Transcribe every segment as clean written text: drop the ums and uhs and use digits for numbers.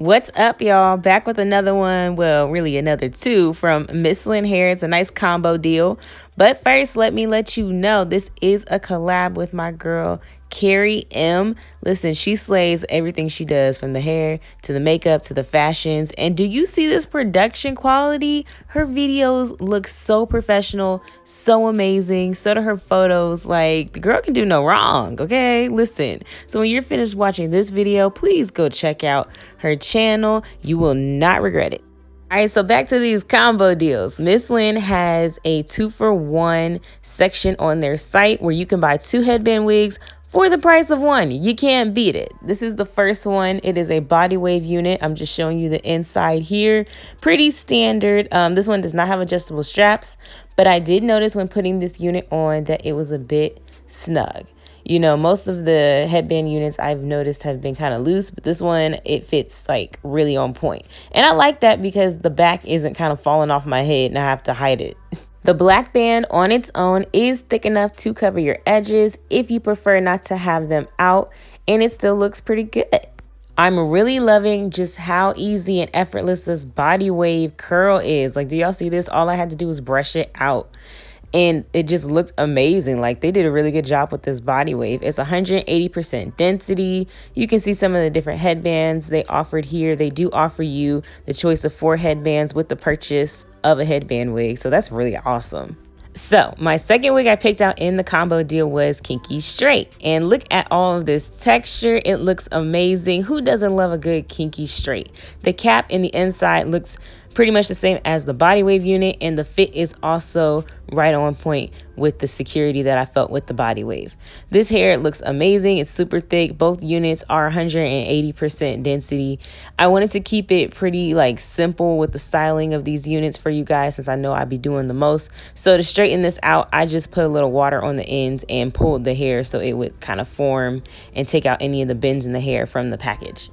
What's up, y'all? Back with another one, well, really another two from MsLynn Hair. It's a nice combo deal. But first, let me let you know this is a collab with my girl, Carrie M. Listen, she slays everything she does, from the hair to the makeup to the fashions. And do you see this production quality? Her videos look so professional, so amazing. So do her photos. Like, the girl can do no wrong, okay? Listen, so when you're finished watching this video, please go check out her channel. You will not regret it. All right, so back to these combo deals. MsLynn has a 2-for-1 section on their site where you can buy 2 headband wigs for the price of 1. You can't beat it. This is the first one. It is a body wave unit. I'm just showing you the inside here. Pretty standard. This one does not have adjustable straps, but I did notice when putting this unit on that it was a bit snug. You know, most of the headband units I've noticed have been kind of loose, but this one, it fits like really on point. And I like that because the back isn't kind of falling off my head and I have to hide it. The black band on its own is thick enough to cover your edges if you prefer not to have them out, and it still looks pretty good. I'm really loving just how easy and effortless this body wave curl is. Like, do y'all see this? All I had to do was brush it out. And it just looked amazing. Like, they did a really good job with this body wave. It's 180% density. You can see some of the different headbands they offered here. They do offer you the choice of 4 headbands with the purchase of a headband wig. So that's really awesome. So my second wig I picked out in the combo deal was Kinky Straight. And look at all of this texture. It looks amazing. Who doesn't love a good Kinky Straight? The cap in the inside looks pretty much the same as the body wave unit, and the fit is also right on point with the security that I felt with the body wave. This hair looks amazing. It's super thick. Both units are 180% density. I wanted to keep it pretty like simple with the styling of these units for you guys, since I know I'd be doing the most. So to straighten this out, I just put a little water on the ends and pulled the hair so it would kind of form and take out any of the bends in the hair from the package.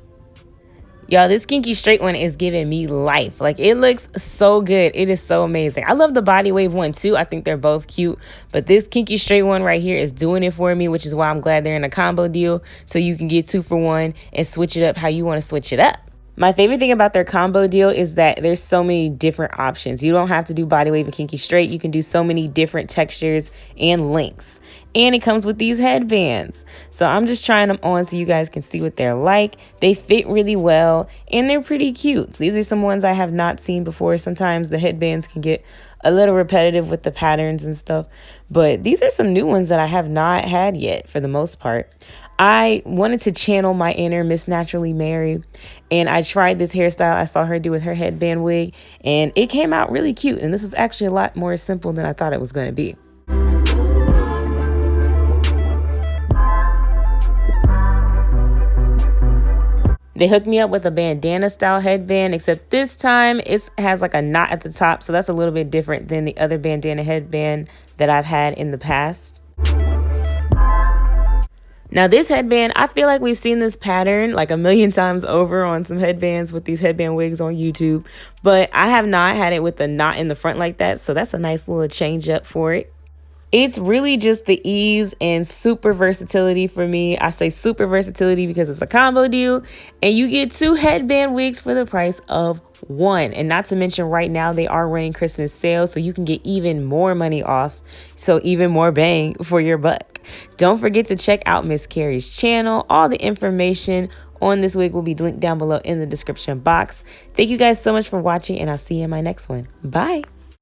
Y'all, this Kinky Straight one is giving me life. Like, it looks so good. It is so amazing. I love the body wave one too. I think they're both cute, but this Kinky Straight one right here is doing it for me, which is why I'm glad they're in a combo deal, so you can get 2 for 1 and switch it up how you want to switch it up. My favorite thing about their combo deal is that there's so many different options. You don't have to do body wave and Kinky Straight. You can do so many different textures and lengths. And it comes with these headbands. So I'm just trying them on so you guys can see what they're like. They fit really well and they're pretty cute. These are some ones I have not seen before. Sometimes the headbands can get a little repetitive with the patterns and stuff, but these are some new ones that I have not had yet for the most part. I wanted to channel my inner Miss Naturally Mary, and I tried this hairstyle I saw her do with her headband wig, and it came out really cute. And this was actually a lot more simple than I thought it was going to be. They hooked me up with a bandana style headband, except this time it has like a knot at the top. So that's a little bit different than the other bandana headband that I've had in the past. Now this headband, I feel like we've seen this pattern like a million times over on some headbands with these headband wigs on YouTube, but I have not had it with the knot in the front like that. So that's a nice little change up for it. It's really just the ease and super versatility for me. I say super versatility because it's a combo deal and you get 2 headband wigs for the price of 1. And not to mention, right now they are running Christmas sales, so you can get even more money off. So even more bang for your buck. Don't forget to check out Miss Carrie's channel. All the information on this wig will be linked down below in the description box. Thank you guys so much for watching, and I'll see you in my next one. Bye.